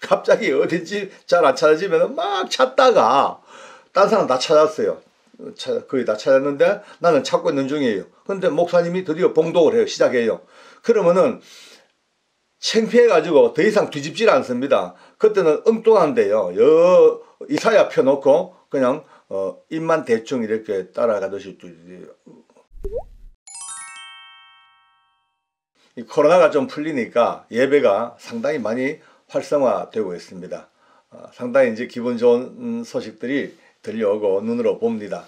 갑자기 어딘지 잘 안 찾아지면 막 찾다가 딴 사람 다 찾았어요. 거의 다 찾았는데 나는 찾고 있는 중이에요. 근데 목사님이 드디어 봉독을 해요. 시작해요. 그러면은 창피해가지고 더 이상 뒤집질 않습니다. 그때는 엉뚱한데요. 이사야 펴놓고 그냥 입만 대충 이렇게 따라가듯이. 이 코로나가 좀 풀리니까 예배가 상당히 많이 활성화되고 있습니다. 상당히 이제 기분 좋은 소식들이 들려오고 눈으로 봅니다.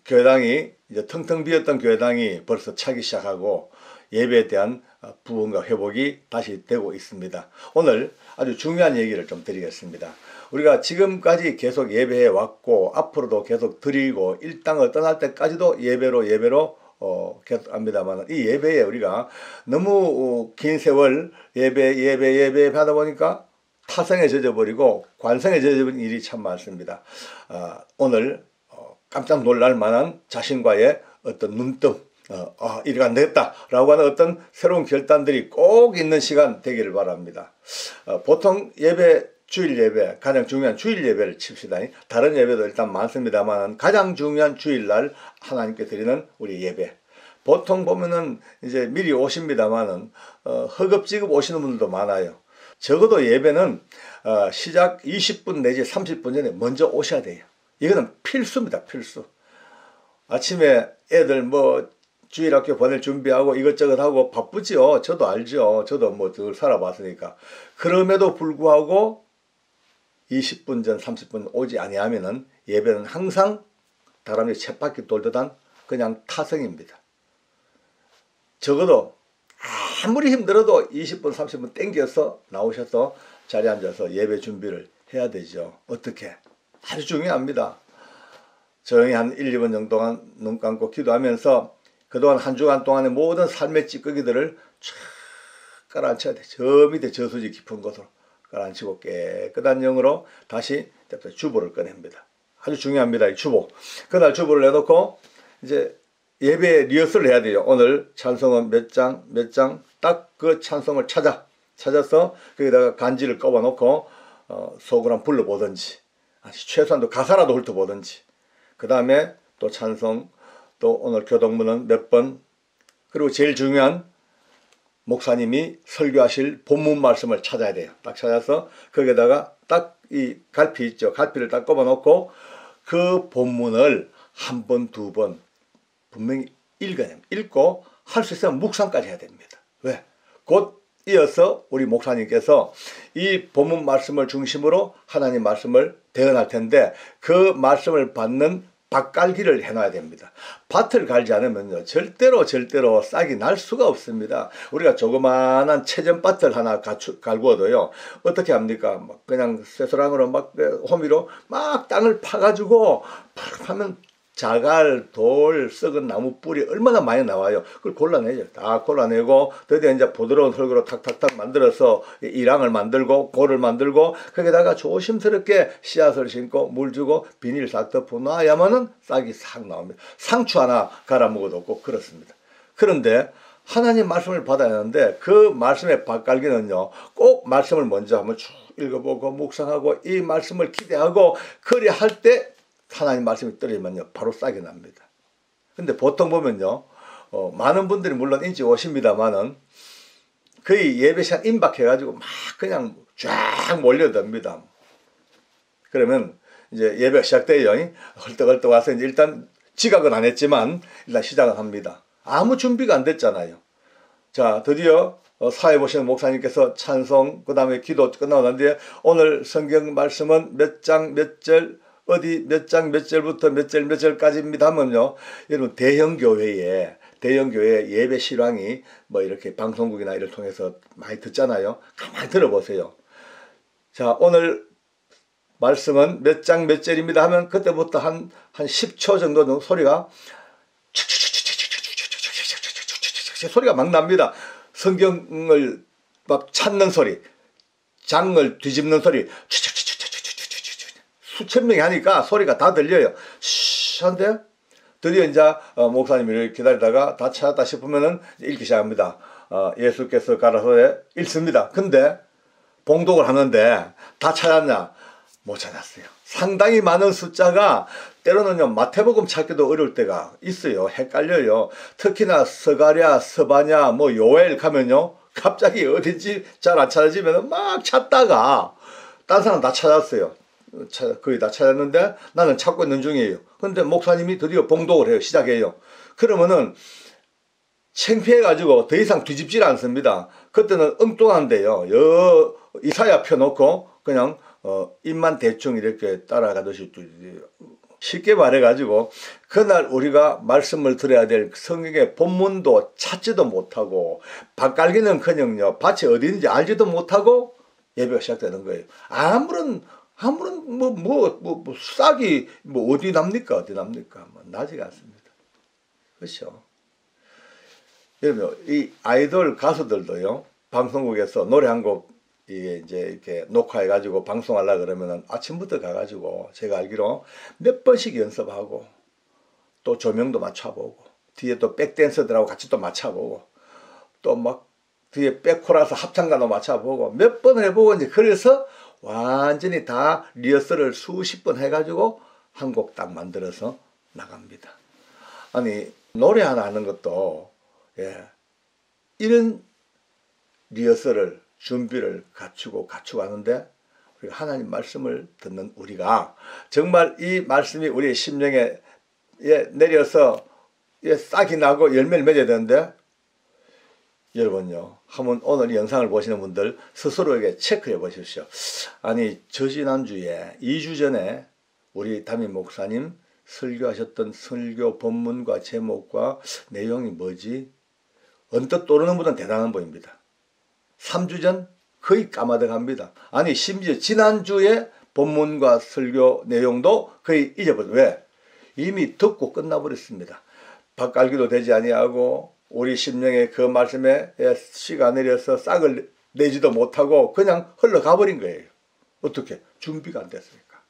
교회당이 이제 텅텅 비었던 교회당이 벌써 차기 시작하고 예배에 대한 부흥과 회복이 다시 되고 있습니다. 오늘 아주 중요한 얘기를 좀 드리겠습니다. 우리가 지금까지 계속 예배해 왔고 앞으로도 계속 드리고 일당을 떠날 때까지도 예배로 계속 합니다만 이 예배에 우리가 너무 긴 세월 예배 하다 보니까 타성에 젖어버리고 관성에 젖어버린 일이 참 많습니다. 오늘 깜짝 놀랄 만한 자신과의 어떤 눈뜸, 이래가 안 되겠다라고 하는 어떤 새로운 결단들이 꼭 있는 시간 되기를 바랍니다. 보통 주일 예배, 가장 중요한 주일 예배를 칩시다. 다른 예배도 일단 많습니다만 가장 중요한 주일날 하나님께 드리는 우리 예배. 보통 보면은 이제 미리 오십니다만은 허겁지겁 오시는 분들도 많아요. 적어도 예배는 시작 20분 내지 30분 전에 먼저 오셔야 돼요. 이거는 필수입니다. 필수. 아침에 애들 주일학교 보낼 준비하고 이것저것 하고 바쁘죠. 저도 알죠. 저도 늘 살아봤으니까. 그럼에도 불구하고 20분 전 30분 오지 아니하면은 예배는 항상 다람쥐 쳇바퀴 돌듯한 그냥 타성입니다. 적어도 아무리 힘들어도 20분 30분 땡겨서 나오셔서 자리에 앉아서 예배 준비를 해야 되죠. 어떻게? 아주 중요합니다. 조용히 한 1, 2분 정도 동안 눈 감고 기도하면서 그동안 한 주간 동안의 모든 삶의 찌꺼기들을 쫙 깔아앉혀야 돼. 저 밑에 저수지 깊은 곳으로 깔아앉히고 깨끗한 영으로 다시 주보를 꺼냅니다. 아주 중요합니다. 이 주보. 그날 주보를 내놓고 이제 예배 리허설을 해야 돼요. 오늘 찬송은 몇 장 딱 그 찬송을 찾아서 거기다가 간지를 꼽아놓고 속을 한번 불러보든지 최소한도 가사라도 훑어보든지 그 다음에 또 찬송 또 오늘 교동문은 몇 번 그리고 제일 중요한 목사님이 설교하실 본문 말씀을 찾아야 돼요. 딱 찾아서 거기에다가 딱 이 갈피 있죠. 갈피를 딱 꼽아놓고 그 본문을 한 번, 두 번 분명히 읽고 할 수 있으면 묵상까지 해야 됩니다. 왜? 곧 이어서 우리 목사님께서 이 본문 말씀을 중심으로 하나님 말씀을 대언할 텐데 그 말씀을 받는 밭갈기를 해놔야 됩니다. 밭을 갈지 않으면요 절대로 싹이 날 수가 없습니다. 우리가 조그마한 채전밭을 하나 갈구어도요 어떻게 합니까? 그냥 쇠소랑으로 호미로 땅을 파가지고 팍 하면 자갈, 돌, 썩은 나무 뿌리 얼마나 많이 나와요. 그걸 골라내죠. 다 골라내고 드디어 이제 부드러운 흙으로 탁탁탁 만들어서 이랑을 만들고 골을 만들고 거기다가 조심스럽게 씨앗을 심고 물 주고 비닐 싹 덮어 놔야만은 싹이 싹 나옵니다. 상추 하나 갈아 먹어도 꼭 그렇습니다. 그런데 하나님 말씀을 받아야 하는데 그 말씀의 밭갈기는요 꼭 말씀을 먼저 한번 쭉 읽어보고 묵상하고 이 말씀을 기대하고 그리 할 때 하나님 말씀이 떨어지면요 바로 싹이 납니다. 근데 보통 보면요 많은 분들이 물론 일찍 오십니다만은 거의 예배 시간 임박해가지고 막 그냥 쫙 몰려듭니다. 그러면 이제 예배가 시작돼요. 헐떡헐떡 와서 이제 일단 지각은 안 했지만 일단 시작을 합니다. 아무 준비가 안 됐잖아요. 자 드디어 사회 보시는 목사님께서 찬송 그 다음에 기도 끝나고 난 뒤에 오늘 성경 말씀은 몇 장 몇 절 어디 몇 장 몇 절부터 몇 절까지입니다 하면요 여러분 대형 교회에 예배 실황이 이렇게 방송국이나 이를 통해서 많이 듣잖아요. 가만히 들어보세요. 자 오늘 말씀은 몇 장 몇 절입니다 하면 그때부터 한 10초 정도 소리가 소리가 막 납니다. 성경을 막 찾는 소리, 장을 뒤집는 소리, 수천 명이 하니까 소리가 다 들려요. 한데 드디어 이제 목사님이 기다리다가 다 찾았다 싶으면은 읽기 시작합니다. 예수께서 가라사대 읽습니다. 근데 봉독을 하는데 다 찾았냐? 못 찾았어요. 상당히 많은 숫자가 때로는요 마태복음 찾기도 어려울 때가 있어요. 헷갈려요. 특히나 서가랴, 서바냐, 뭐 요엘 가면요 갑자기 어딘지 잘 안 찾아지면 막 찾다가 딴 사람 다 찾았어요. 거의 다 찾았는데 나는 찾고 있는 중이에요. 근데 목사님이 드디어 봉독을 해요. 시작해요. 그러면은 창피해가지고 더 이상 뒤집질 않습니다. 그때는 엉뚱한데요. 이사야 펴놓고 그냥 입만 대충 이렇게 따라가듯이 쉽게 말해가지고 그날 우리가 말씀을 들어야 될 성경의 본문도 찾지도 못하고 밭갈기는커녕요 밭이 어디인지 알지도 못하고 예배가 시작되는 거예요. 아무런 싹이 어디 납니까? 어디 납니까? 나지가 않습니다. 그렇죠? 여러분 이 아이돌 가수들도요 방송국에서 노래 한 곡 이제 이렇게 녹화해 가지고 방송하려 그러면은 아침부터 가가지고 제가 알기로 몇 번씩 연습하고 또 조명도 맞춰보고 뒤에 또 백댄서들하고 같이 또 맞춰보고 또 막 뒤에 백코라서 합창가도 맞춰보고 몇 번 해보고 이제 그래서 완전히 다 리허설을 수십 번 해가지고 한 곡 딱 만들어서 나갑니다. 아니 노래 하나 하는 것도 이런 리허설을 준비를 갖추고 하는데 우리가 하나님 말씀을 듣는 우리가 정말 이 말씀이 우리의 심령에 내려서 싹이 나고 열매를 맺어야 되는데 여러분요 한번 오늘 이 영상을 보시는 분들 스스로에게 체크해 보십시오. 아니 저 지난주에 2주 전에 우리 담임 목사님 설교하셨던 설교 본문과 제목과 내용이 뭐지? 언뜻 떠오르는 분은 대단한 분입니다. 3주 전 거의 까마득합니다. 아니 심지어 지난주에 본문과 설교 내용도 거의 잊어버렸어요. 왜? 이미 듣고 끝나버렸습니다. 밭갈기도 되지 아니하고 우리 심령에 그 말씀에 씨가 내려서 싹을 내지도 못하고 그냥 흘러가버린 거예요. 어떻게? 준비가 안 됐으니까.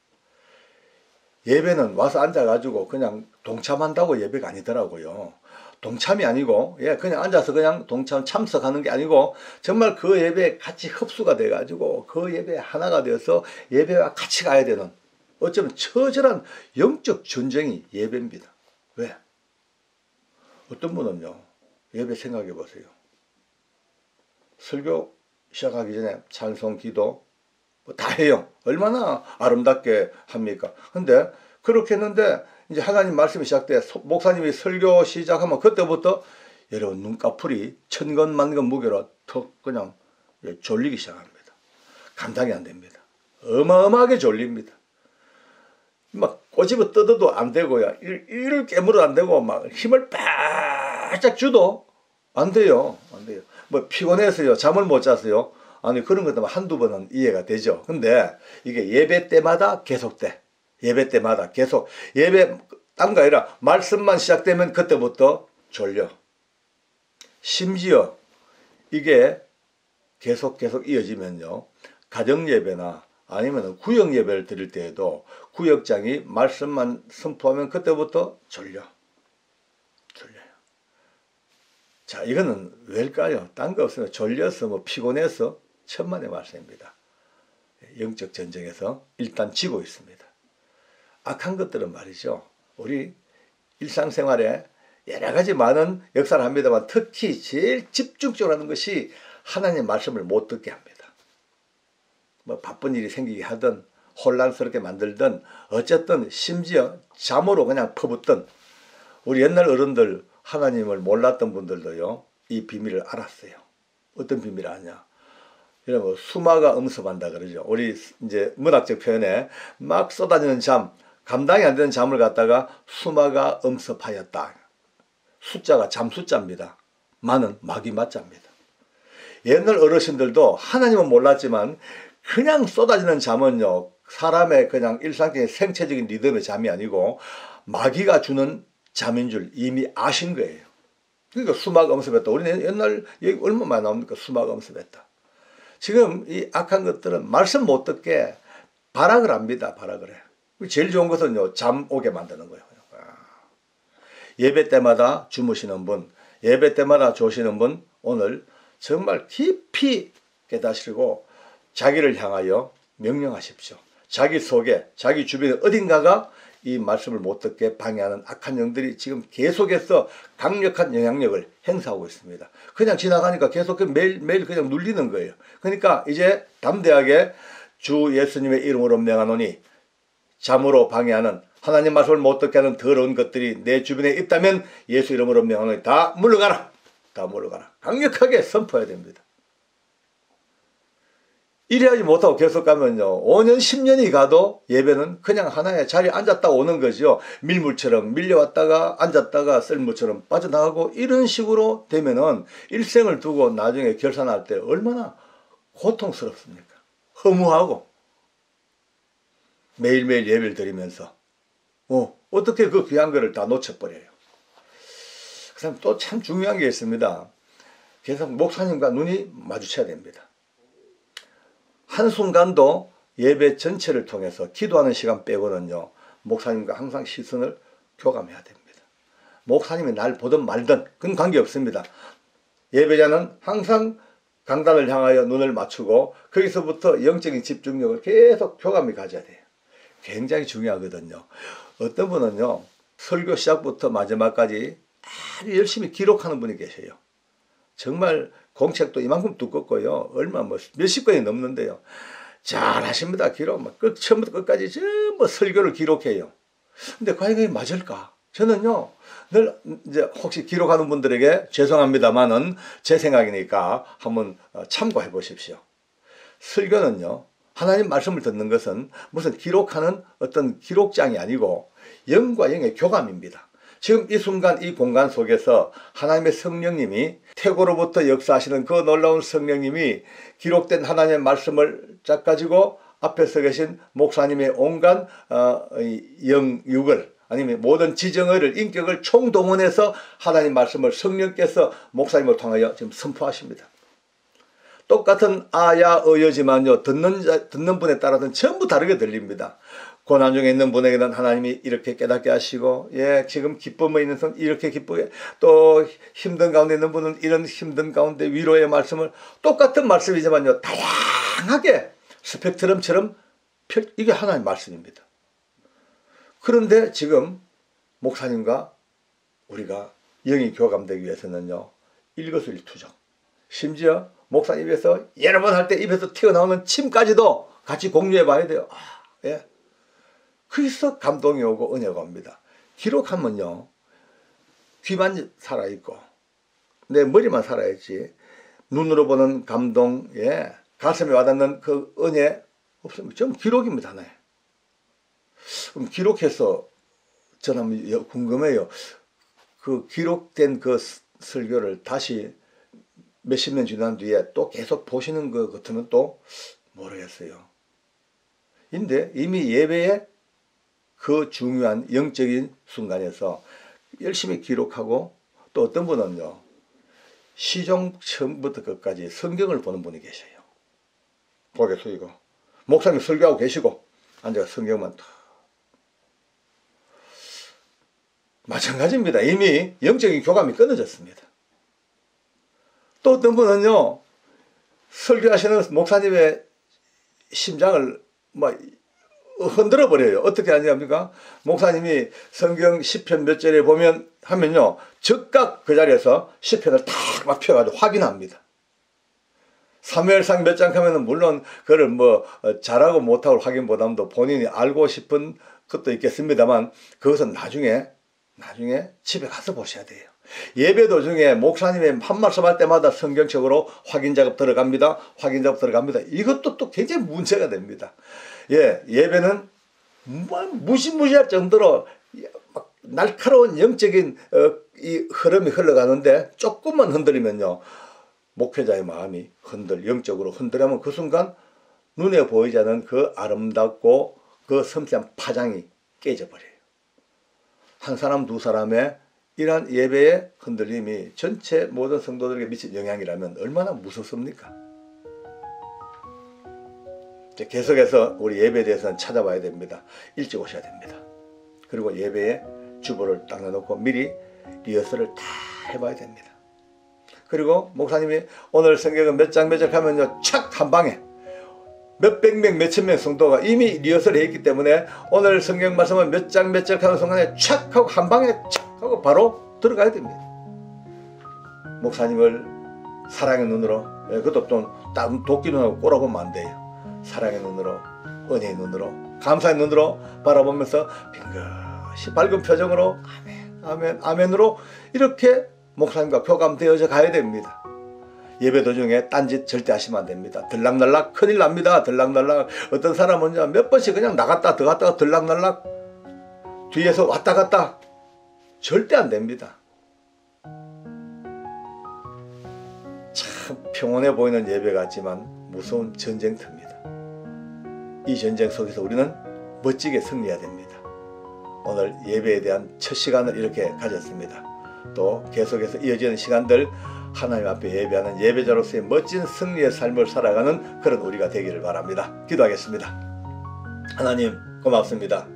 예배는 와서 앉아가지고 그냥 동참한다고 예배가 아니더라고요. 동참이 아니고 그냥 앉아서 그냥 동참 참석하는 게 아니고 정말 그 예배에 같이 흡수가 돼가지고 그 예배에 하나가 되어서 예배와 같이 가야 되는 어쩌면 처절한 영적 전쟁이 예배입니다. 왜? 어떤 분은요 예배 생각해 보세요. 설교 시작하기 전에 찬송 기도 다 해요. 얼마나 아름답게 합니까? 근데 그렇게 했는데 이제 하나님 말씀이 시작돼 목사님이 설교 시작하면 그때부터 여러분 눈꺼풀이 천건만건 무게로 턱 그냥 졸리기 시작합니다. 감당이 안 됩니다. 어마어마하게 졸립니다. 막 꼬집어 뜯어도 안 되고요. 이를 깨물어도 안 되고 막 힘을 바짝 줘도 안 돼요. 안 돼요. 뭐 피곤해서요. 잠을 못 잤어요. 아니 그런 것도 한두 번은 이해가 되죠. 근데 이게 예배 때마다 계속돼. 예배 때마다 계속 예배 딴 거 아니라 말씀만 시작되면 그때부터 졸려. 심지어 이게 계속 이어지면요. 가정 예배나 아니면 구역 예배를 드릴 때에도 구역장이 말씀만 선포하면 그때부터 졸려요. 자, 이거는 왜일까요? 딴 거 없으면 졸려서 뭐 피곤해서 천만의 말씀입니다. 영적 전쟁에서 일단 지고 있습니다. 악한 것들은 말이죠. 우리 일상생활에 여러 가지 많은 역사를 합니다만 특히 제일 집중적으로 하는 것이 하나님의 말씀을 못 듣게 합니다. 뭐 바쁜 일이 생기게 하든 혼란스럽게 만들든 어쨌든 심지어 잠으로 그냥 퍼붓든 우리 옛날 어른들 하나님을 몰랐던 분들도요 이 비밀을 알았어요. 어떤 비밀을 아냐? 여러분 수마가 음습한다 그러죠. 우리 이제 문학적 표현에 막 쏟아지는 잠, 감당이 안 되는 잠을 갖다가 수마가 음습하였다. 숫자가 잠숫자입니다. 마는 마귀 맞자입니다. 옛날 어르신들도 하나님은 몰랐지만 그냥 쏟아지는 잠은요 사람의 그냥 일상적인 생체적인 리듬의 잠이 아니고 마귀가 주는 잠인 줄 이미 아신 거예요. 그러니까 수마가 음습했다. 우리는 옛날 얘기 얼마나 많이 나옵니까? 수마가 음습했다. 지금 이 악한 것들은 말씀 못 듣게 발악을 합니다. 발악을 해. 제일 좋은 것은요 잠 오게 만드는 거예요. 예배 때마다 주무시는 분, 예배 때마다 조시는 분 오늘 정말 깊이 깨닫으시고 자기를 향하여 명령하십시오. 자기 속에 자기 주변에 어딘가가 이 말씀을 못 듣게 방해하는 악한 영들이 지금 계속해서 강력한 영향력을 행사하고 있습니다. 그냥 지나가니까 계속 매일 그냥 눌리는 거예요. 그러니까 이제 담대하게 주 예수님의 이름으로 명하노니 잠으로 방해하는 하나님 말씀을 못 듣게 하는 더러운 것들이 내 주변에 있다면 예수 이름으로 명하노니 다 물러가라. 다 물러가라. 강력하게 선포해야 됩니다. 이래하지 못하고 계속 가면요 5년 10년이 가도 예배는 그냥 하나의 자리에 앉았다 오는 거죠. 밀물처럼 밀려왔다가 앉았다가 썰물처럼 빠져나가고 이런 식으로 되면은 일생을 두고 나중에 결산할 때 얼마나 고통스럽습니까? 허무하고 매일매일 예배를 드리면서 어떻게 그 귀한 거를 다 놓쳐버려요. 그 다음 또 참 중요한 게 있습니다. 계속 목사님과 눈이 마주쳐야 됩니다. 한순간도 예배 전체를 통해서 기도하는 시간 빼고는요 목사님과 항상 시선을 교감해야 됩니다. 목사님이 날 보든 말든 그건 관계없습니다. 예배자는 항상 강단을 향하여 눈을 맞추고 거기서부터 영적인 집중력을 계속 교감이 가져야 돼요. 굉장히 중요하거든요. 어떤 분은요 설교 시작부터 마지막까지 아주 열심히 기록하는 분이 계세요. 정말 공책도 이만큼 두껍고요. 얼마 몇십 권이 넘는데요. 잘하십니다. 기록. 처음부터 끝까지 전부 설교를 기록해요. 근데 과연 그게 맞을까? 저는요. 늘 이제 혹시 기록하는 분들에게 죄송합니다만은 제 생각이니까 한번 참고해 보십시오. 설교는요. 하나님 말씀을 듣는 것은 무슨 기록하는 어떤 기록장이 아니고 영과 영의 교감입니다. 지금 이 순간 이 공간 속에서 하나님의 성령님이 태고로부터 역사하시는 그 놀라운 성령님이 기록된 하나님의 말씀을 쫙 가지고 앞에 서 계신 목사님의 온갖 영육을 아니면 모든 지정의를 인격을 총동원해서 하나님 말씀을 성령께서 목사님을 통하여 지금 선포하십니다. 똑같은 아야 어여지만요 듣는 분에 따라서는 전부 다르게 들립니다. 고난 중에 있는 분에게는 하나님이 이렇게 깨닫게 하시고 지금 기쁨에 있는 분 이렇게 기쁘게 또 힘든 가운데 있는 분은 이런 힘든 가운데 위로의 말씀을 똑같은 말씀이지만요 다양하게 스펙트럼처럼 이게 하나님의 말씀입니다. 그런데 지금 목사님과 우리가 영이 교감되기 위해서는요 일거수일투족 심지어 목사님 입에서 여러 번 할 때 입에서 튀어나오는 침까지도 같이 공유해 봐야 돼요. 그래서 감동이 오고 은혜가 옵니다. 기록하면요 귀만 살아있고 내 머리만 살아있지 눈으로 보는 감동 가슴에 와닿는 그 은혜 없습니다. 전부 기록입니다. 하나에. 그럼 기록해서 저는 궁금해요. 그 기록된 그 설교를 다시 몇십 년 지난 뒤에 또 계속 보시는 것 같으면 또 모르겠어요. 근데 이미 예배에 그 중요한 영적인 순간에서 열심히 기록하고 또 어떤 분은요 시종 처음부터 끝까지 성경을 보는 분이 계셔요. 고개 숙이고 목사님 설교하고 계시고 앉아서 성경만 다 마찬가지입니다. 이미 영적인 교감이 끊어졌습니다. 또 어떤 분은요 설교하시는 목사님의 심장을 흔들어 버려요. 어떻게 하냐니까 목사님이 성경 시편 몇 절에 보면 하면요 즉각 그 자리에서 시편을 탁 막 펴가지고 확인합니다. 사무엘상 몇 장 하면은 물론 그걸 잘하고 못하고 확인보다도 본인이 알고 싶은 것도 있겠습니다만 그것은 나중에 집에 가서 보셔야 돼요. 예배 도중에 목사님의 한 말씀 할 때마다 성경책으로 확인 작업 들어갑니다. 확인 작업 들어갑니다. 이것도 또 굉장히 문제가 됩니다. 예배는 무시무시할 정도로 막 날카로운 영적인 이 흐름이 흘러가는데 조금만 흔들리면요 목회자의 마음이 영적으로 흔들리면 그 순간 눈에 보이지 않는 그 아름답고 그 섬세한 파장이 깨져버려요. 한 사람 두 사람의 이러한 예배의 흔들림이 전체 모든 성도들에게 미친 영향이라면 얼마나 무섭습니까? 계속해서 우리 예배에 대해서는 찾아봐야 됩니다. 일찍 오셔야 됩니다. 그리고 예배에 주보를 딱 내놓고 미리 리허설을 다 해봐야 됩니다. 그리고 목사님이 오늘 성경은 몇 장 몇 절 하면요 착 한 방에 몇백 명, 몇천 명 성도가 이미 리허설을 했기 때문에 오늘 성경 말씀은 몇 장 몇 절 하는 순간에 착 하고 한 방에 착 하고 바로 들어가야 됩니다. 목사님을 사랑의 눈으로, 그것도 좀 도끼 눈하고 꼬라보면 안 돼요. 사랑의 눈으로, 은혜의 눈으로, 감사의 눈으로 바라보면서 빙긋이 밝은 표정으로 아멘, 아멘, 아멘으로 이렇게 목사님과 교감되어져 가야 됩니다. 예배 도중에 딴짓 절대 하시면 안 됩니다. 들락날락 큰일 납니다. 들락날락. 어떤 사람은 몇 번씩 그냥 나갔다 들어갔다가 들락날락 뒤에서 왔다 갔다 절대 안 됩니다. 참 평온해 보이는 예배 같지만 무서운 전쟁터입니다. 이 전쟁 속에서 우리는 멋지게 승리해야 됩니다. 오늘 예배에 대한 첫 시간을 이렇게 가졌습니다. 또 계속해서 이어지는 시간들 하나님 앞에 예배하는 예배자로서의 멋진 승리의 삶을 살아가는 그런 우리가 되기를 바랍니다. 기도하겠습니다. 하나님 고맙습니다.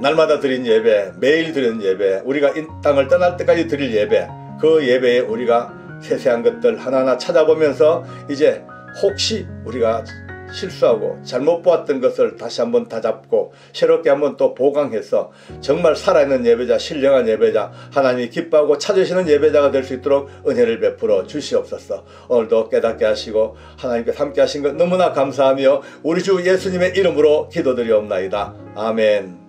날마다 드린 예배, 매일 드리는 예배, 우리가 이 땅을 떠날 때까지 드릴 예배, 그 예배에 우리가 세세한 것들 하나하나 찾아보면서 이제 혹시 우리가 실수하고 잘못 보았던 것을 다시 한번 다잡고 새롭게 한번 또 보강해서 정말 살아있는 예배자, 신령한 예배자, 하나님이 기뻐하고 찾으시는 예배자가 될 수 있도록 은혜를 베풀어 주시옵소서. 오늘도 깨닫게 하시고 하나님께 함께 하신 것 너무나 감사하며 우리 주 예수님의 이름으로 기도드리옵나이다. 아멘.